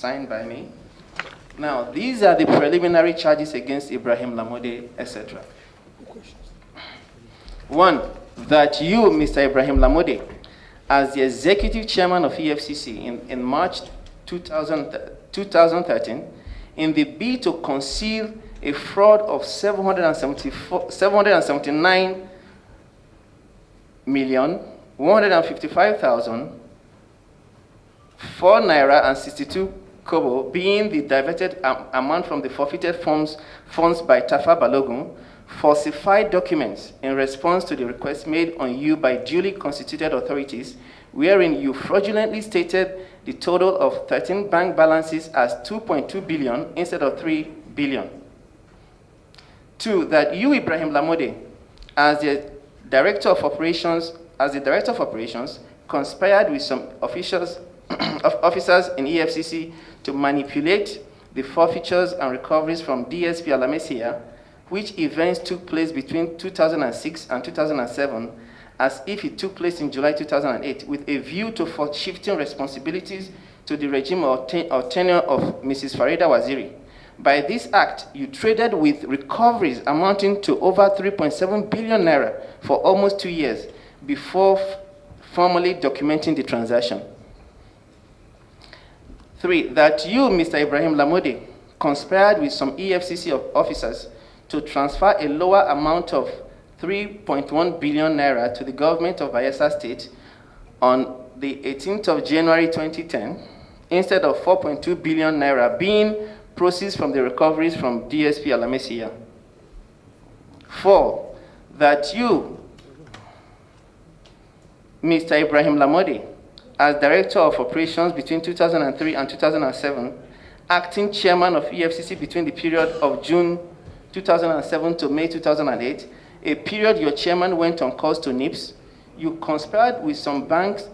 signed by me. Now, these are the preliminary charges against Ibrahim Lamode, etc. One, that you, Mr. Ibrahim Lamode, as the executive chairman of EFCC in March 2013, in the bid to conceal a fraud of 779,155,004 naira and 62 kobo, being the diverted amount from the forfeited funds by Tafa Balogun, falsified documents in response to the request made on you by duly constituted authorities, wherein you fraudulently stated the total of 13 bank balances as 2.2 billion instead of 3 billion. Two, that you, Ibrahim Lamode, as the director of operations, conspired with some officers in EFCC to manipulate the forfeitures and recoveries from DSP Alamesia, which events took place between 2006 and 2007, as if it took place in July 2008, with a view to shifting responsibilities to the regime or tenure of Mrs. Farida Waziri. By this act, you traded with recoveries amounting to over 3.7 billion naira for almost 2 years before formally documenting the transaction. Three, that you, Mr. Ibrahim Lamode, conspired with some EFCC officers to transfer a lower amount of 3.1 billion naira to the government of Bayelsa State on the 18th of January 2010, instead of 4.2 billion naira being proceeds from the recoveries from DSP Alamesia. Four, that you, Mr. Ibrahim Lamode, as Director of Operations between 2003 and 2007, acting Chairman of EFCC between the period of June 2007 to May 2008, a period your chairman went on course to NIPS, you conspired with some banks,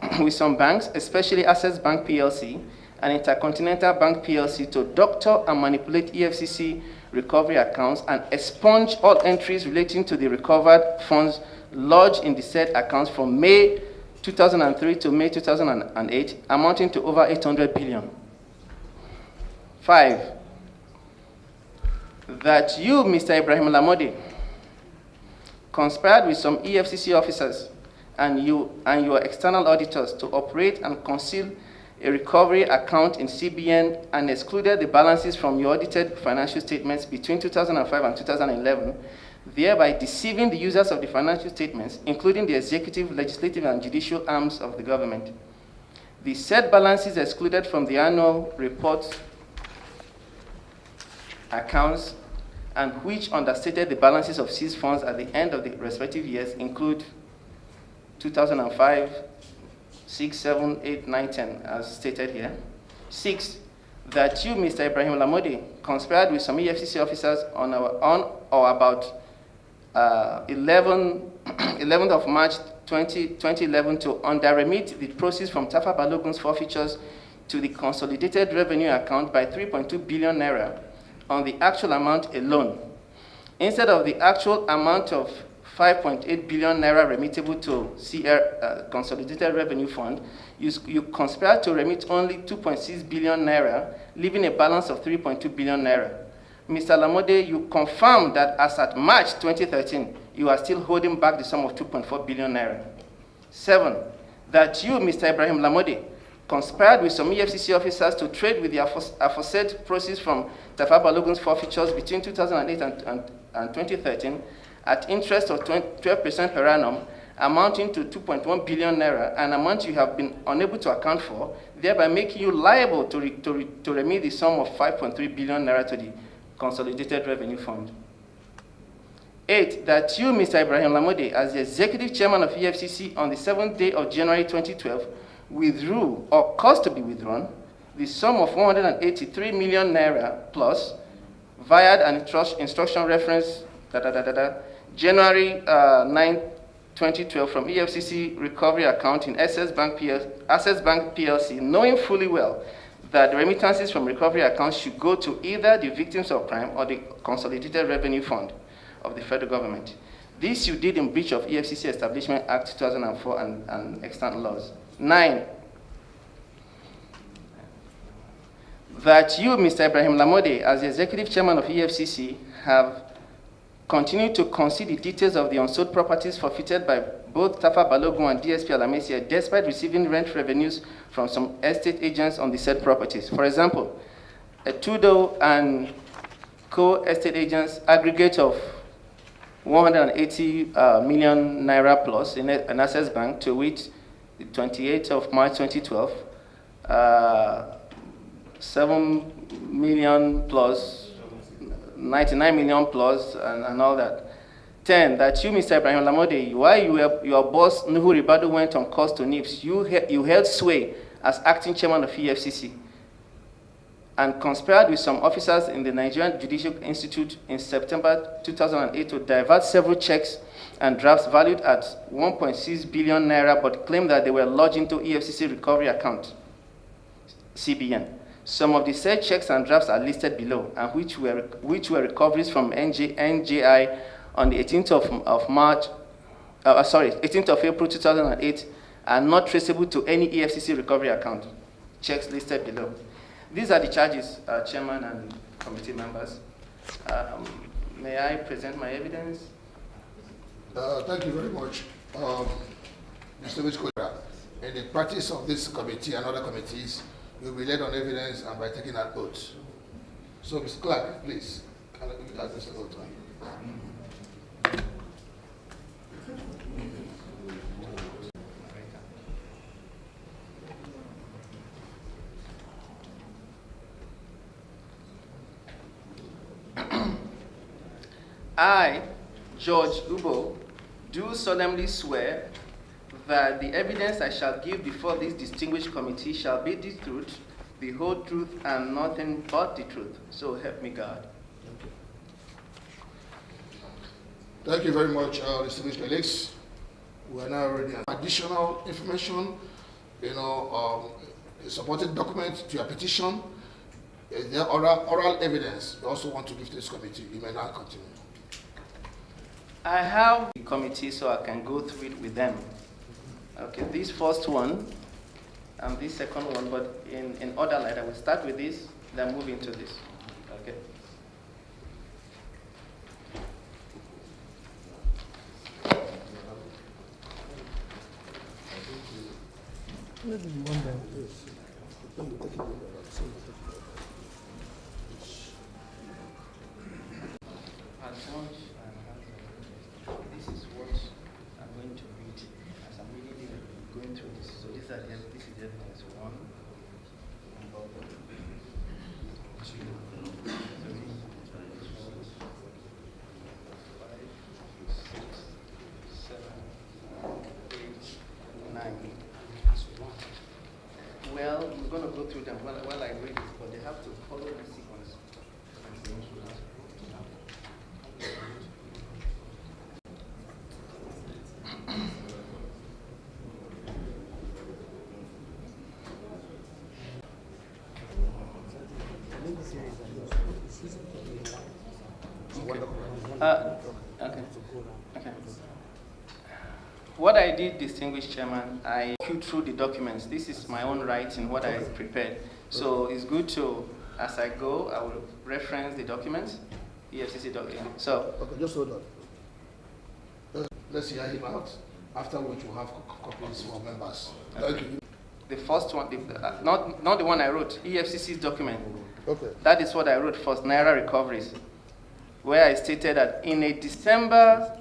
especially Access Bank PLC and Intercontinental Bank PLC, to doctor and manipulate EFCC recovery accounts and expunge all entries relating to the recovered funds lodged in the said accounts from May 2003 to May 2008, amounting to over 800 billion. Five, that you, Mr. Ibrahim Lamode, conspired with some EFCC officers and your external auditors to operate and conceal a recovery account in CBN and excluded the balances from your audited financial statements between 2005 and 2011, thereby deceiving the users of the financial statements, including the executive, legislative, and judicial arms of the government. The said balances excluded from the annual report accounts and which understated the balances of seized funds at the end of the respective years include 2005, 6, 7, 8, 9, 10, as stated here. Six, that you, Mr. Ibrahim Lamode, conspired with some EFCC officers on or about 11th of March 2011 to under-remit the proceeds from Tafa Balogun's forfeitures to the consolidated revenue account by 3.2 billion naira on the actual amount alone, instead of the actual amount of 5.8 billion naira remittable to Consolidated Revenue Fund. You conspired to remit only 2.6 billion naira, leaving a balance of 3.2 billion naira. Mr. Lamode, you confirmed that as at March 2013, you are still holding back the sum of 2.4 billion naira. Seven, that you, Mr. Ibrahim Lamode, conspired with some EFCC officers to trade with the aforesaid proceeds from Tafa Balogun's forfeitures between 2008 and 2013 at interest of 12% per annum, amounting to 2.1 billion naira, an amount you have been unable to account for, thereby making you liable to remit the sum of 5.3 billion naira to the Consolidated Revenue Fund. Eight, that you, Mr. Ibrahim Lamode, as the Executive Chairman of EFCC on the 7th day of January 2012, withdrew or caused to be withdrawn the sum of 183 million naira plus via an instruction reference January 9, 2012 from EFCC recovery account in Access Bank PLC, knowing fully well that the remittances from recovery accounts should go to either the victims of crime or the Consolidated Revenue Fund of the federal government. This you did in breach of EFCC Establishment Act 2004 and extant laws. 9, that you, Mr. Ibrahim Lamode, as the Executive Chairman of EFCC, have continued to conceal the details of the unsold properties forfeited by both Tafa Balogun and DSP Alamesia, despite receiving rent revenues from some estate agents on the said properties. For example, a Tudo and co-estate agents aggregate of 180 million naira plus in an access bank, to which the 28th of March 2012, 7 million plus, 99 million plus, and all that. 10, that you, Mr. Ibrahim Lamode, while your boss, Nuhu Ribadu, went on course to NIPS, you held sway as acting chairman of EFCC and conspired with some officers in the Nigerian Judicial Institute in September 2008 to divert several checks and drafts valued at 1.6 billion naira, but claimed that they were lodged into EFCC recovery account, CBN. Some of the said checks and drafts are listed below, and which were recoveries from NJI on the 18th of April 2008, are not traceable to any EFCC recovery account. Checks listed below. These are the charges, Chairman and committee members. May I present my evidence? Thank you very much, Mr. Vice-Chairman. In the practice of this committee and other committees, you'll be led on evidence and by taking an oath. So, Mr. Clark, please, can you add Mr. Oath? I, George Uboh, do solemnly swear that the evidence I shall give before this distinguished committee shall be the truth, the whole truth, and nothing but the truth. So help me God. Thank you very much, distinguished colleagues. We are now ready. Additional information, a supporting document to your petition. Is there oral evidence you also want to give to this committee? You may now continue. I have the committee so I can go through it with them. Okay, this first one and this second one, but in order like that. I will start with this, then move into this. Okay. This is what I'm going to read as I'm reading it, going through this. So this is evidence 1, 2, 3, 5, 6, 7, 8, 9. Well, we're going to go through them while I read it, but they have to follow the sequence. Okay. What I did, distinguished Chairman, I walked you through the documents. This is my own writing, what I prepared. So it's good to, as I go, I will reference the documents, EFCC documents. So. Okay, just hold on. Let's hear him out, after which we'll have copies for members. Okay. Thank you. The first one, not the one I wrote, EFCC's document. Okay. That is what I wrote first, Naira recoveries, where I stated that in a December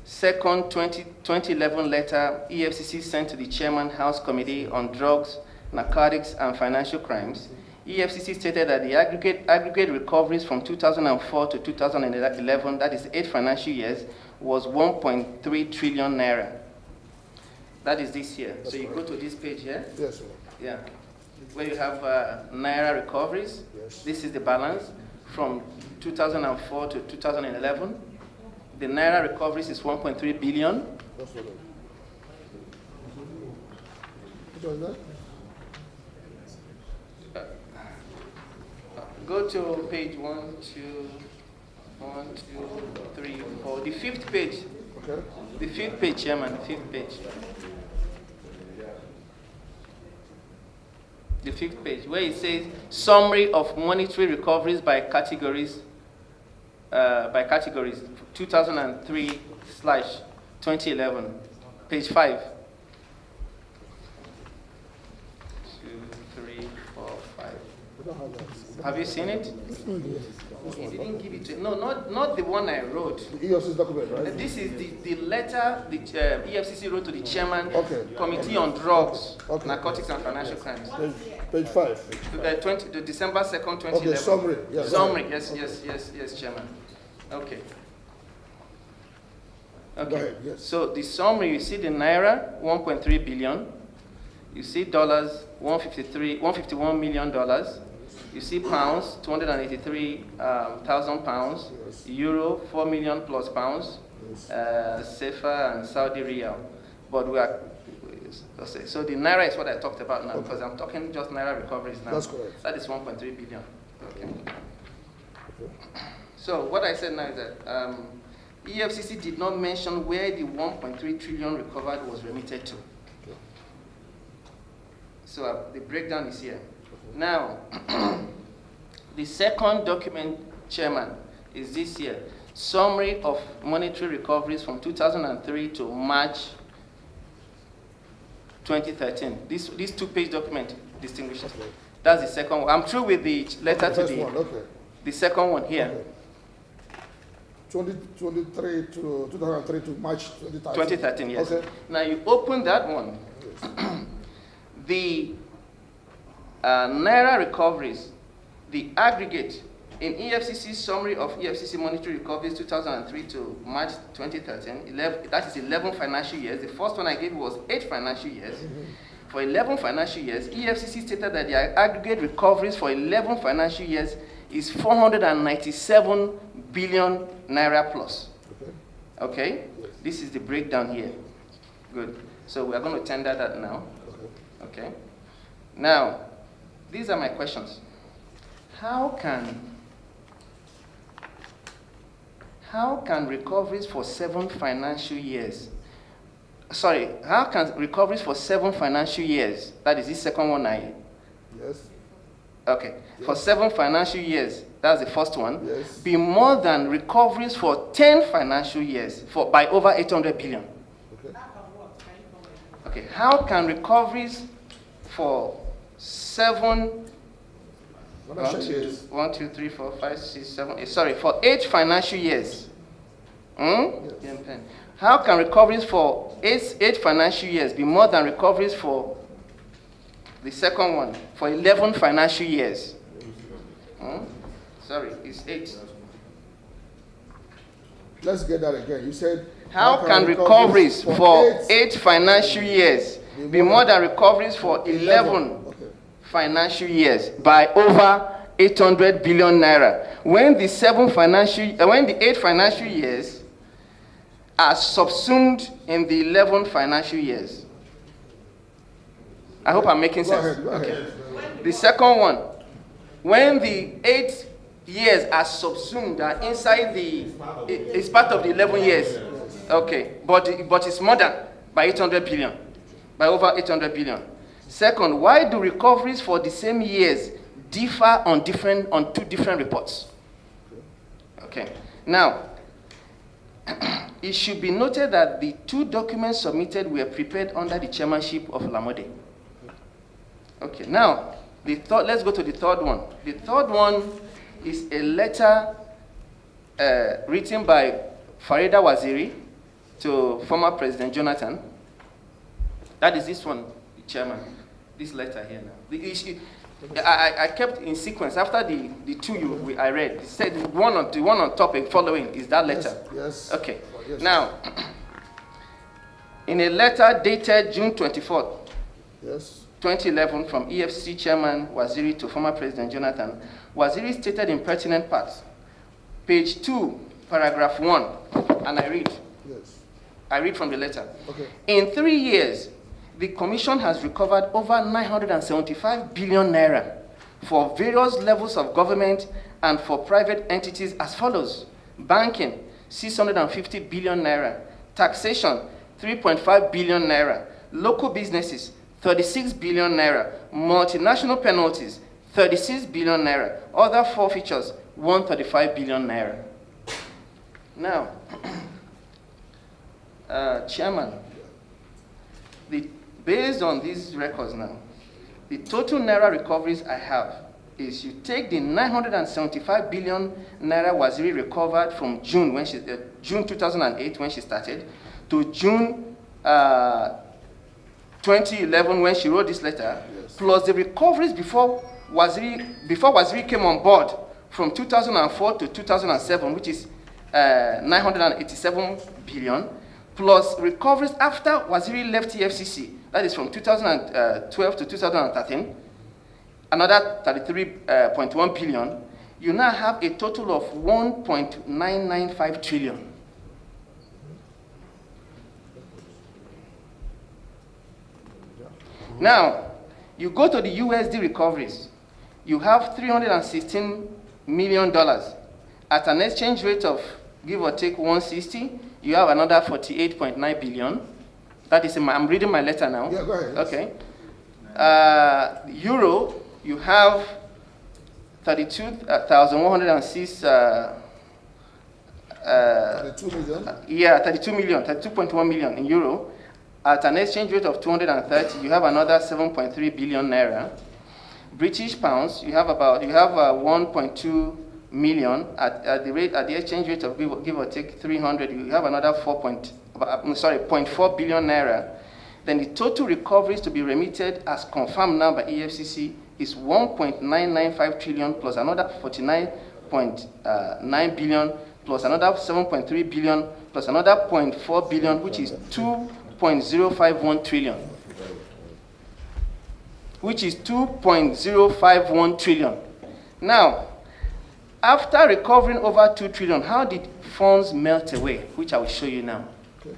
2nd, 2011 letter, EFCC sent to the Chairman House Committee on Drugs, Narcotics, and Financial Crimes, EFCC stated that the aggregate recoveries from 2004 to 2011, that is 8 financial years, was 1.3 trillion naira. That is this year. That's so you correct. go to this page here. Yes, sir. Yeah. Where you have Naira recoveries. Yes. This is the balance from 2004 to 2011. The Naira recoveries is 1.3 billion. That's what was that? Go to page 1, 2, 3, 4. The 5th page. Okay. The 5th page, Chairman. The 5th page. the 5th page, where it says summary of monetary recoveries by categories, 2003/2011, page 5. 2, 3, 4, 5. Have you seen it? He didn't give it to no, not the one I wrote. The EFCC document, right? This is the letter the EFCC wrote to the chairman, Okay. Committee on Drugs, Okay. Narcotics and Financial Crimes. Page 5. The December 2nd, 2011. Okay, summary. Yes. Summary, yes, Chairman. Okay. Go Okay. ahead, yes. So the summary, you see the naira, 1.3 billion. You see dollars, $151 million. You see pounds, 283,000 pounds. Yes. Euro, 4 million plus pounds. Yes. Sefa and Saudi Riyal. But we are, so the naira is what I talked about now, because I'm talking just naira recoveries now. That's correct. That is 1.3 billion. Okay. So what I said now is that EFCC did not mention where the 1.3 trillion recovered was remitted to. Okay. So the breakdown is here. Now, the second document, Chairman, is this here. Summary of monetary recoveries from 2003 to March 2013. This 2-page document distinguishes. Okay. That's the second one. I'm through with the letter to First the, one, okay. the second one here. Okay. 2003 to 2003 to March 2013. 2013, yes. Okay. Now you open that one. Yes. The naira recoveries, the aggregate in EFCC summary of EFCC monetary recoveries 2003 to March 2013, that is 11 financial years. The first one I gave was 8 financial years. For 11 financial years, EFCC stated that the aggregate recoveries for 11 financial years is 497 billion naira plus. Okay. Okay? Yes. This is the breakdown here. Good. So we are going to tender that now. Okay. Okay? Now, these are my questions. How can recoveries for 7 financial years, how can recoveries for 7 financial years, that is this second one Yes. okay, Yes. for 7 financial years, that's the first one, Yes. be more than recoveries for 10 financial years by over 800 billion? Okay. Okay, how can recoveries for 7 Financial years. 1, 2, 3, 4, 5, 6, 7, 8. Sorry, for 8 financial years. Yes. How can recoveries for 8 financial years be more than recoveries for the second one, for 11 financial years? Sorry, it's 8. Let's get that again. You said, How can recoveries for 8 financial years be more than recoveries for 11 financial years by over 800 billion naira, when the 8 financial years are subsumed in the 11 financial years? I hope I'm making sense. Go ahead. The second one, when the 8 years are subsumed, are inside it's part of the 11 years. Okay, but it's more than by 800 billion, by over 800 billion. Second, why do recoveries for the same years differ on 2 different reports? Okay. Now, it should be noted that the 2 documents submitted were prepared under the chairmanship of Lamode. Okay. Now, let's go to the third one. The third one is a letter written by Farida Waziri to former President Jonathan. That is this one, Chairman. This letter here now. The issue, I kept in sequence after the 2 I read. It said the one on topic following is that letter. Yes. Okay. Yes. Now, in a letter dated June 24th, Yes. 2011, from EFCC Chairman Waziri to former President Jonathan, Waziri stated in pertinent parts, page 2, paragraph 1, and I read. Yes. I read from the letter. Okay. In 3 years, the Commission has recovered over 975 billion naira for various levels of government and for private entities as follows: banking, 650 billion naira; taxation, 3.5 billion naira; local businesses, 36 billion naira. Multinational penalties, 36 billion naira. Other forfeitures, 135 billion naira. Now, Chairman, based on these records now, the total naira recoveries I have is you take the 975 billion naira Waziri recovered from June, June 2008 when she started, to June 2011 when she wrote this letter, yes, plus the recoveries before Waziri came on board from 2004 to 2007, which is 987 billion, plus recoveries after Waziri left EFCC, that is from 2012 to 2013, another 33.1 billion. You now have a total of 1.995 trillion. Now, you go to the USD recoveries. You have $316 million at an exchange rate of, give or take, 160. You have another 48.9 billion. That is, I'm reading my letter now. Yeah, go ahead. Okay. Euro, you have 32,106. 32 million? Yeah, 32 million, 32.1 million in euro. At an exchange rate of 230, you have another 7.3 billion naira. British pounds, you have 1.2 million at the exchange rate of give or take 300. You have another 0.4 billion naira. Then the total recoveries to be remitted as confirmed now by EFCC is 1.995 trillion plus another 49.9 billion plus another 7.3 billion plus another 0.4 billion, which is 2.051 trillion. Which is 2.051 trillion. Now, after recovering over 2 trillion, how did funds melt away? Which I will show you now. Okay.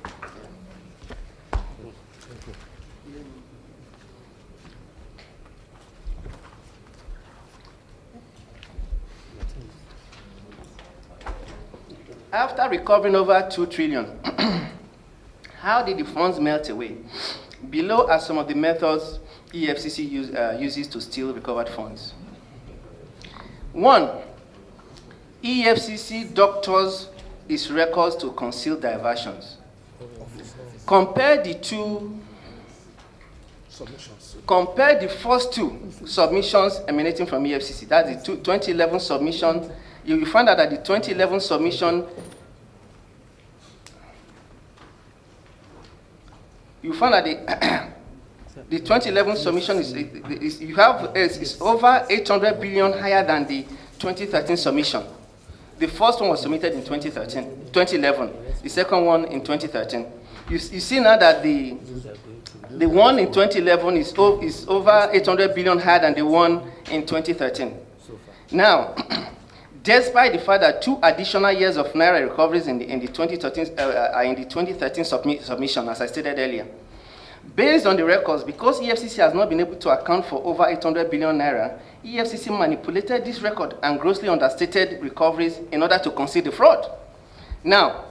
After recovering over 2 trillion, how did the funds melt away? Below are some of the methods EFCC uses to steal recovered funds. 1, EFCC doctors its records to conceal diversions. Compare the two submissions. Compare the first two submissions emanating from EFCC. That's the 2011 submission. You will find out that the 2011 submission, you find that the 2011 submission is over 800 billion higher than the 2013 submission. The first one was submitted in 2011. The second one in 2013. You see now that the one in 2011 is over 800 billion higher than the one in 2013. Now, despite the fact that 2 additional years of naira recoveries in the 2013 submission, as I stated earlier, based on the records, because EFCC has not been able to account for over 800 billion naira, EFCC manipulated this record and grossly understated recoveries in order to conceal the fraud. Now,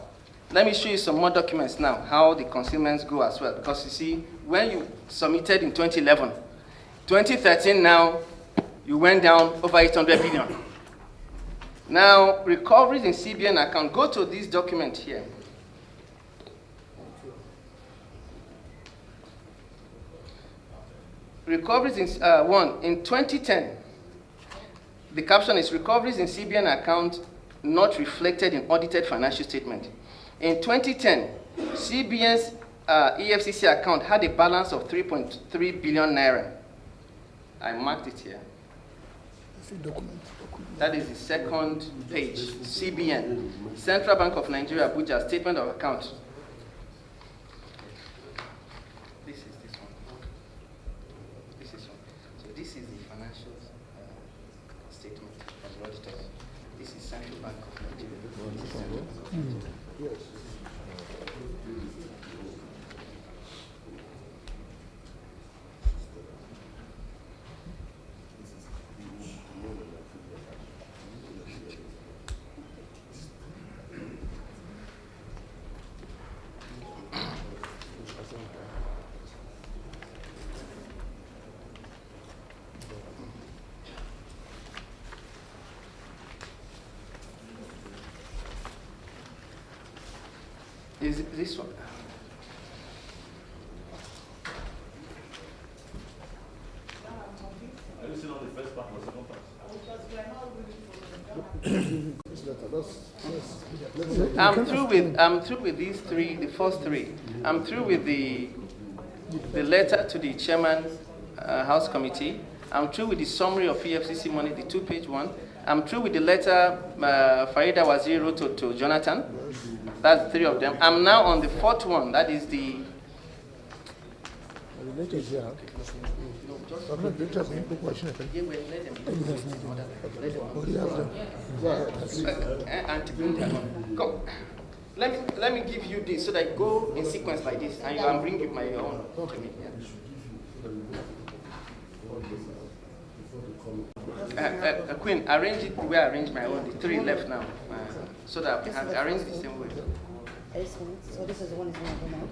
let me show you some more documents now, how the concealments go as well. Because you see, when you submitted in 2011, 2013 now, you went down over 800 billion. Now, recoveries in CBN account, go to this document here. Recoveries in, in 2010, the caption is recoveries in CBN account not reflected in audited financial statement. In 2010, CBN's EFCC account had a balance of 3.3 billion naira. I marked it here. That is the second page, CBN, Central Bank of Nigeria, Abuja, Statement of Account. This is this one. This is one. So this is the financial statement of the auditors. This is Central Bank of Nigeria. Yes. Is it this one? Are you still on the first part or second part? I'm through with these three, the first three. I'm through with the letter to the chairman, House Committee. I'm through with the summary of EFCC money, the 2-page one. I'm through with the letter Farida Waziri wrote to Jonathan. That's three of them. I'm now on the fourth one. That is the. Come. Let me give you this so that you go in sequence like this, and you can bring it my own to me. Queen, arrange it the way I arrange my own. The three left now, so that I can arrange the same way. So this is the one is going to go now,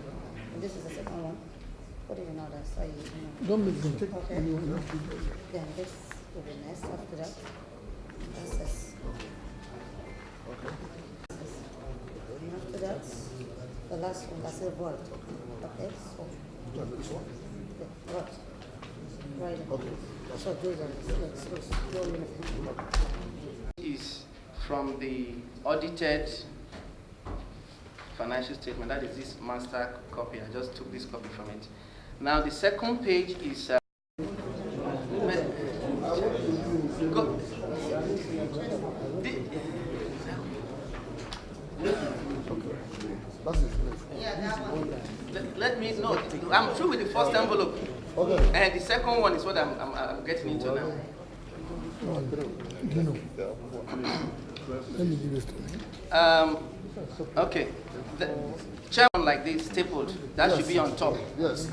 and this is the second one. Put it in order, so you know. Don't make them take Okay. Then this will be next after that. That's this. Okay. And after that, the last one, that's the word. Okay, so. This one. The word. Right. Okay. So those are the Is from the audited financial statement. That is this master copy. I just took this copy from it. Now the second page is go. Let me know. I'm through with the first envelope. Okay. And the second one is what I'm getting into now. Let me give this to you. Okay. The chairman like this, stapled, that should be on top. Yes.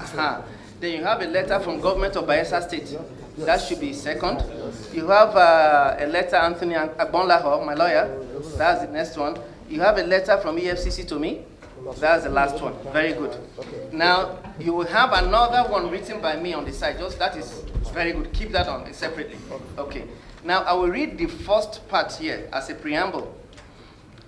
Then you have a letter from government of Bayelsa State. That should be second. You have a letter, Anthony Agbonlaho, my lawyer. That's the next one. You have a letter from EFCC to me. That's the last one. Very good. Now, you will have another one written by me on the side. Just that is very good. Keep that on separately. Okay. Now, I will read the first part here as a preamble.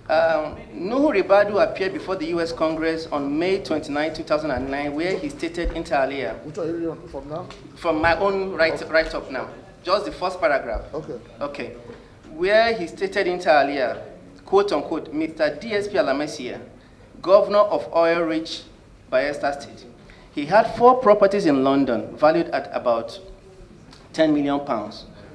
Nuhu Ribadu appeared before the U.S. Congress on May 29, 2009, where he stated inter alia. Which one are you reading from now? From my own write up now. Just the first paragraph. Okay. Okay. Where he stated inter alia, quote unquote, Mr. DSP Alamesia, governor of oil-rich Bayelsa State. He had 4 properties in London valued at about £10 million,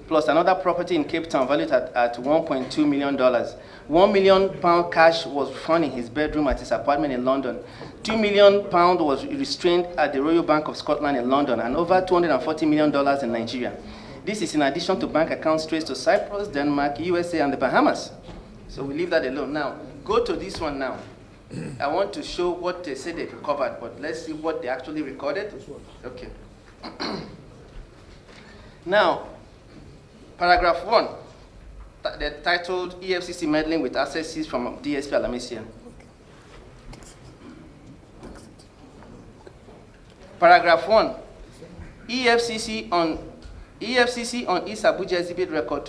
plus another property in Cape Town valued at $1.2 million. £1 million cash was found in his bedroom at his apartment in London. £2 million was restrained at the Royal Bank of Scotland in London, and over $240 million in Nigeria. This is in addition to bank accounts traced to Cyprus, Denmark, USA, and the Bahamas. So we leave that alone. Now, go to this one now. I want to show what they say they recovered, but let's see what they actually recorded. Okay. Now, paragraph 1, they're titled EFCC meddling with assets seized from DSP Alamesia. Paragraph 1, EFCC on East Abuja exhibit record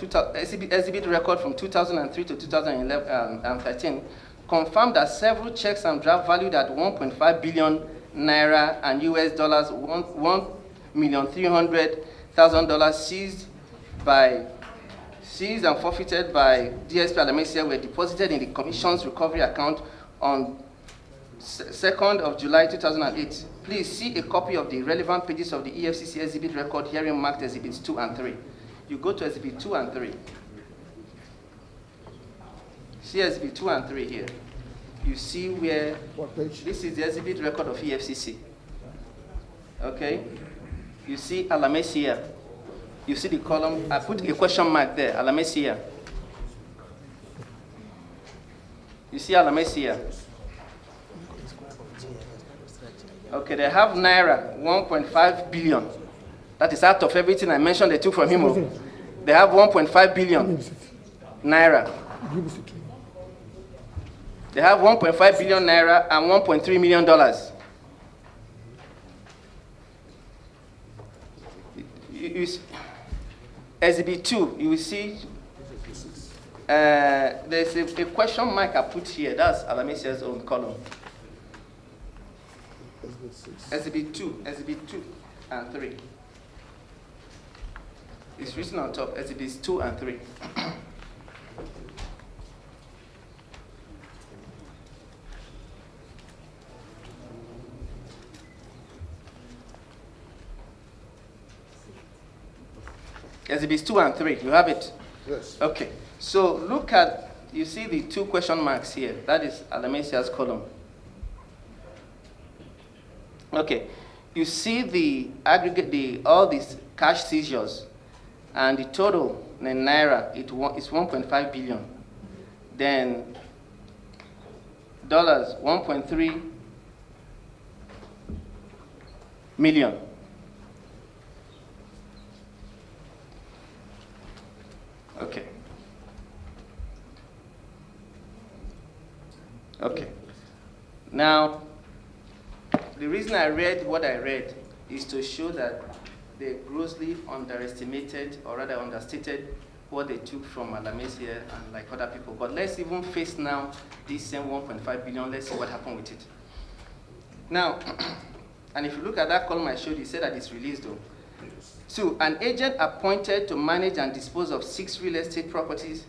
from 2003 to 2013 confirmed that several checks and drafts valued at 1.5 billion naira and US dollars $1,300,000 seized and forfeited by DSP Alamesia were deposited in the Commission's recovery account on 2nd of July 2008. Please see a copy of the relevant pages of the EFCC exhibit record hearing marked exhibits 2 and 3. You go to exhibit 2 and 3. See exhibit 2 and 3 here. You see where, What page? this is the exhibit record of EFCC. Okay? You see Alamesia. You see the column, I put a question mark there, Alamesia. You see Alamesia. Okay, they have Naira, 1.5 billion. That is out of everything I mentioned they took from him. They have 1.5 billion Naira. They have 1.5 billion Naira and $1.3 million. Exhibit 2, you will see there's a question mark I put here. That's Alamesia's own column. Exhibit 2 and 3. It's written on top, exhibits 2 and 3. Exhibits 2 and 3, you have it? Yes. Okay, so look at, you see the 2 question marks here. That is Alamesia's column. Okay, you see the aggregate, all these cash seizures, and the total in Naira, it's 1.5 billion. Then dollars, 1.3 million. Okay. Okay. Now, the reason I read what I read is to show that they grossly underestimated, or rather understated, what they took from Alamesia and like other people. But let's even face now this same 1.5 billion. Let's see what happened with it. Now, and if you look at that column I showed you, said that it's released though. 2, an agent appointed to manage and dispose of 6 real estate properties